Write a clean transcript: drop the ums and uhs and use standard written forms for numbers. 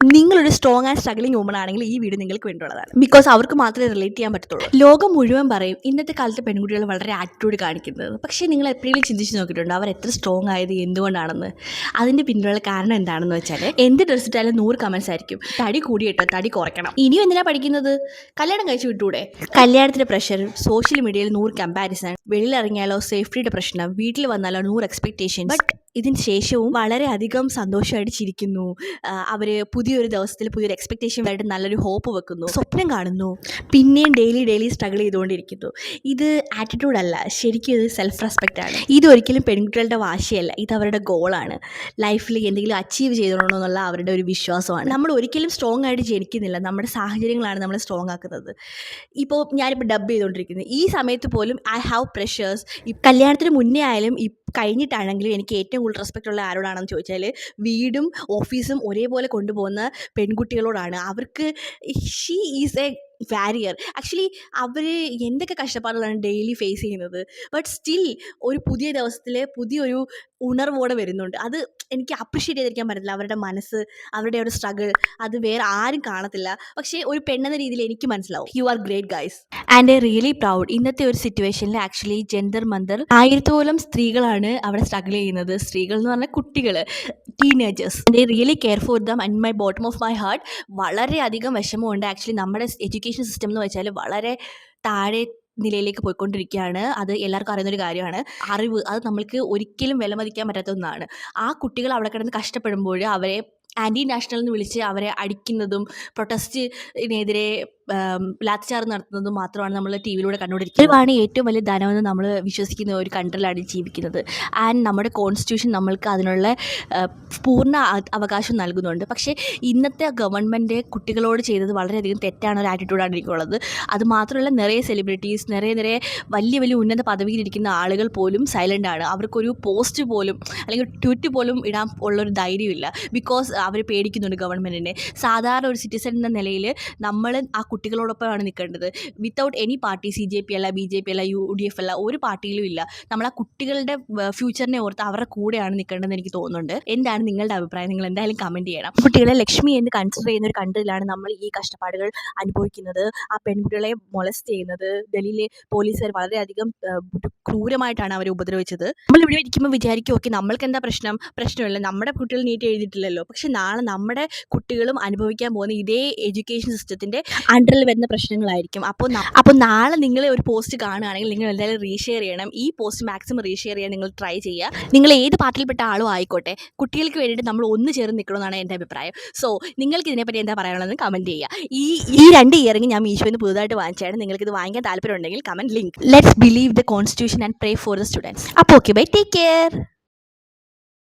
നിങ്ങളൊരു strong and struggling woman ആണെങ്കിൽ ഈ വീഡിയോ നിങ്ങൾക്ക് വേണ്ടിയുള്ളതാണ്. ബിക്കോസ് അവർക്ക് മാത്രമേ റിലേറ്റ് ചെയ്യാൻ പറ്റത്തുള്ളൂ. ലോകം മുഴുവൻ പറയും ഇന്നത്തെ കാലത്തെ പെൺകുട്ടികൾ വളരെ ആറ്റിറ്റ്യൂഡ് കാണിക്കുന്നത്. പക്ഷേ നിങ്ങൾ എപ്പോഴെങ്കിലും ചിന്തിച്ച് നോക്കിയിട്ടുണ്ടോ അവർ എത്ര സ്ട്രോങ് ആയത് എന്തുകൊണ്ടാണെന്ന്? അതിൻ്റെ പിന്നിലുള്ള കാരണം എന്താണെന്ന് വെച്ചാൽ എന്ത് ഡ്രസ് ഇട്ടാലും 100 കമൻസ് ആയിരിക്കും. തടി കൂടിയിട്ടോ, തടി കുറയ്ക്കണം, ഇനിയും എന്തിനാ പഠിക്കുന്നത്, കല്യാണം കഴിച്ച് വിട്ടൂടെ, കല്യാണത്തിൻ്റെ പ്രഷർ, സോഷ്യൽ മീഡിയയിൽ 100 കമ്പാരിസൺ, വെളിയിലിറങ്ങിയാലോ സേഫ്റ്റിയുടെ പ്രശ്നം, വീട്ടിൽ വന്നാലോ 100 എക്സ്പെക്ടേഷൻസ്. ബട്ട് ഇതിന് ശേഷവും വളരെയധികം സന്തോഷമായിട്ട് ചിരിക്കുന്നു. അവർ പുതിയൊരു ദിവസത്തിൽ പുതിയൊരു എക്സ്പെക്റ്റേഷൻ ആയിട്ട് നല്ലൊരു ഹോപ്പ് വെക്കുന്നു, സ്വപ്നം കാണുന്നു, പിന്നെയും ഡെയിലി സ്ട്രഗിൾ ചെയ്തുകൊണ്ടിരിക്കുന്നു. ഇത് ആറ്റിറ്റ്യൂഡ് അല്ല, ശരിക്കും ഇത് സെൽഫ് റെസ്പെക്റ്റ് ആണ്. ഇതൊരിക്കലും പെൺകുട്ടികളുടെ വാശിയല്ല, ഇത് അവരുടെ ഗോളാണ്. ലൈഫിൽ എന്തെങ്കിലും അച്ചീവ് ചെയ്തോളണമെന്നുള്ള അവരുടെ ഒരു വിശ്വാസമാണ്. നമ്മൾ ഒരിക്കലും സ്ട്രോങ് ആയിട്ട് ജനിക്കുന്നില്ല, നമ്മുടെ സാഹചര്യങ്ങളാണ് നമ്മളെ സ്ട്രോങ് ആക്കുന്നത്. ഇപ്പോൾ ഞാനിപ്പോൾ ഡബ് ചെയ്തുകൊണ്ടിരിക്കുന്നത് ഈ സമയത്ത് പോലും ഐ ഹാവ് പ്രഷേഴ്സ്. കല്യാണത്തിന് മുന്നേ ആയാലും കഴിഞ്ഞിട്ടാണെങ്കിലും എനിക്ക് ഏറ്റവും കൂടുതൽ റെസ്പെക്റ്റ് ഉള്ള ആരോടാണെന്ന് ചോദിച്ചാൽ വീടും ഓഫീസും ഒരേപോലെ കൊണ്ടുപോകുന്ന പെൺകുട്ടികളോടാണ്. അവർക്ക് she is a warrior. Actually അവർ എന്തൊക്കെ കഷ്ടപ്പാടുകളാണ് ഡെയിലി ഫേസ് ചെയ്യുന്നത്. ബട്ട് സ്റ്റിൽ ഒരു പുതിയ ദിവസത്തിൽ പുതിയൊരു ഉണർവോടെ വരുന്നുണ്ട്. അത് എനിക്ക് അപ്രിഷ്യേറ്റ് ചെയ്തിരിക്കാൻ പറ്റില്ല. അവരുടെ മനസ്സ്, അവരുടെ ഒരു സ്ട്രഗിൾ അത് വേറെ ആരും കാണത്തില്ല. പക്ഷേ ഒരു പെണ്ണെന്ന രീതിയിൽ എനിക്ക് മനസ്സിലാവും. You are great guys and I really proud. ഇന്നത്തെ ഒരു സിറ്റുവേഷനിൽ ആക്ച്വലി ജെൻഡർ മന്ദർ 1000-ഓളം സ്ത്രീകളാണ് അവിടെ സ്ട്രഗിൾ ചെയ്യുന്നത്. സ്ത്രീകൾ എന്ന് പറഞ്ഞാൽ കുട്ടികൾ, teenagers. I really care for them and my bottom of my heart വളരെയധികം വിഷമമുണ്ട്. ആക്ച്വലി നമ്മുടെ എഡ്യൂക്കേഷൻ സിസ്റ്റം എന്ന് വെച്ചാൽ വളരെ താഴെ നിലയിലേക്ക് പോയിക്കൊണ്ടിരിക്കുകയാണ്. അത് എല്ലാവർക്കും അറിയുന്നൊരു കാര്യമാണ്. അറിവ് അത് നമ്മൾക്ക് ഒരിക്കലും വിലമതിക്കാൻ പറ്റാത്ത ഒന്നാണ്. ആ കുട്ടികൾ അവിടെ കിടന്ന് കഷ്ടപ്പെടുമ്പോൾ അവരെ ആൻറ്റി നാഷണൽ എന്ന് വിളിച്ച് അവരെ അടിക്കുന്നതും പ്രൊട്ടസ്റ്റിനെതിരെ ലാത്തിച്ചാർജ് നടത്തുന്നതും മാത്രമാണ് നമ്മൾ ടി വിയിലൂടെ കണ്ടുകൊണ്ടിരിക്കുന്നത്. ഇതാണ് ഏറ്റവും വലിയ ധനമെന്ന് നമ്മൾ വിശ്വസിക്കുന്ന ഒരു കൺട്രിയിലാണ് ജീവിക്കുന്നത്. ആൻഡ് നമ്മുടെ കോൺസ്റ്റിറ്റ്യൂഷൻ നമ്മൾക്ക് അതിനുള്ള പൂർണ്ണ അവകാശം നൽകുന്നുണ്ട്. പക്ഷേ ഇന്നത്തെ ഗവൺമെൻറ് കുട്ടികളോട് ചെയ്തത് വളരെയധികം തെറ്റാണ് ഒരു ആറ്റിറ്റ്യൂഡാണ് എനിക്കുള്ളത്. അതുമാത്രമല്ല നിറയെ സെലിബ്രിറ്റീസ്, നിറയെ വലിയ ഉന്നത പദവിയിലിരിക്കുന്ന ആളുകൾ പോലും സൈലൻ്റ് ആണ്. അവർക്കൊരു പോസ്റ്റ് പോലും അല്ലെങ്കിൽ ട്വീറ്റ് പോലും ഇടാൻ ഉള്ളൊരു ധൈര്യമില്ല. ബിക്കോസ് അവർ പേടിക്കുന്നുണ്ട് ഗവൺമെൻറ്റിനെ. സാധാരണ ഒരു സിറ്റിസൺ എന്ന നിലയിൽ നമ്മൾ ആ കുട്ടികളോടൊപ്പമാണ് നിൽക്കേണ്ടത്. വിത്തൗട്ട് എനി പാർട്ടി, CJP അല്ല, BJP അല്ല, UDF അല്ല, ഒരു പാർട്ടിയിലും ഇല്ല. നമ്മൾ ആ കുട്ടികളുടെ ഫ്യൂച്ചറിനെ ഓർത്ത് അവരുടെ കൂടെയാണ് നിൽക്കേണ്ടതെന്ന് എനിക്ക് തോന്നുന്നുണ്ട്. എന്താണ് നിങ്ങളുടെ അഭിപ്രായം? നിങ്ങൾ എന്തായാലും കമൻറ്റ് ചെയ്യണം. കുട്ടികളെ ലക്ഷ്മി എന്ന് കൺസിഡർ ചെയ്യുന്ന ഒരു കൺട്രിയിലാണ് നമ്മൾ ഈ കഷ്ടപ്പാടുകൾ അനുഭവിക്കുന്നത്. ആ പെൺകുട്ടികളെ മൊലസ്റ്റ് ചെയ്യുന്നത് ഡൽഹിയിലെ പോലീസുകാർ വളരെയധികം ക്രൂരമായിട്ടാണ് അവരെ ഉപദ്രവിച്ചത്. നമ്മളിവിടെ ഇരിക്കുമ്പോൾ വിചാരിക്കും ഓക്കെ നമ്മൾക്ക് എന്താ പ്രശ്നമില്ല, നമ്മുടെ കുട്ടികൾ നീറ്റ് എഴുതിയിട്ടില്ലല്ലോ. പക്ഷെ നാളെ നമ്മുടെ കുട്ടികളും അനുഭവിക്കാൻ പോകുന്ന ഇതേ എഡ്യൂക്കേഷൻ സിസ്റ്റത്തിൻ്റെ അണ്ടറിൽ വരുന്ന പ്രശ്നങ്ങളായിരിക്കും. അപ്പോൾ നാളെ നിങ്ങൾ ഒരു പോസ്റ്റ് കാണുകയാണെങ്കിൽ നിങ്ങൾ എന്തായാലും റീഷെയർ ചെയ്യണം. ഈ പോസ്റ്റ് മാക്സിമം റീഷെയർ ചെയ്യാൻ നിങ്ങൾ ട്രൈ ചെയ്യുക. നിങ്ങൾ ഏത് പാർട്ടിയിൽപ്പെട്ട ആളും ആയിക്കോട്ടെ, കുട്ടികൾക്ക് വേണ്ടിയിട്ട് നമ്മൾ ഒന്ന് ചേർന്ന് നിൽക്കണമെന്നാണ് എൻ്റെ അഭിപ്രായം. സോ നിങ്ങൾക്ക് ഇതിനെപ്പറ്റി എന്താ പറയാനുള്ളതെന്ന് കമൻറ്റ് ചെയ്യുക. ഈ 2 ഇയറിംഗ് ഞാൻ മീഷോയിൽ പുതുതായിട്ട് വാങ്ങിച്ചാണ്. നിങ്ങൾക്ക് ഇത് വാങ്ങിക്കാൻ താല്പര്യം ഉണ്ടെങ്കിൽ comment link. Let's believe the constitution and pray for the students. അപ്പോൾ ഓക്കെ ബൈ, ടേക്ക് കെയർ.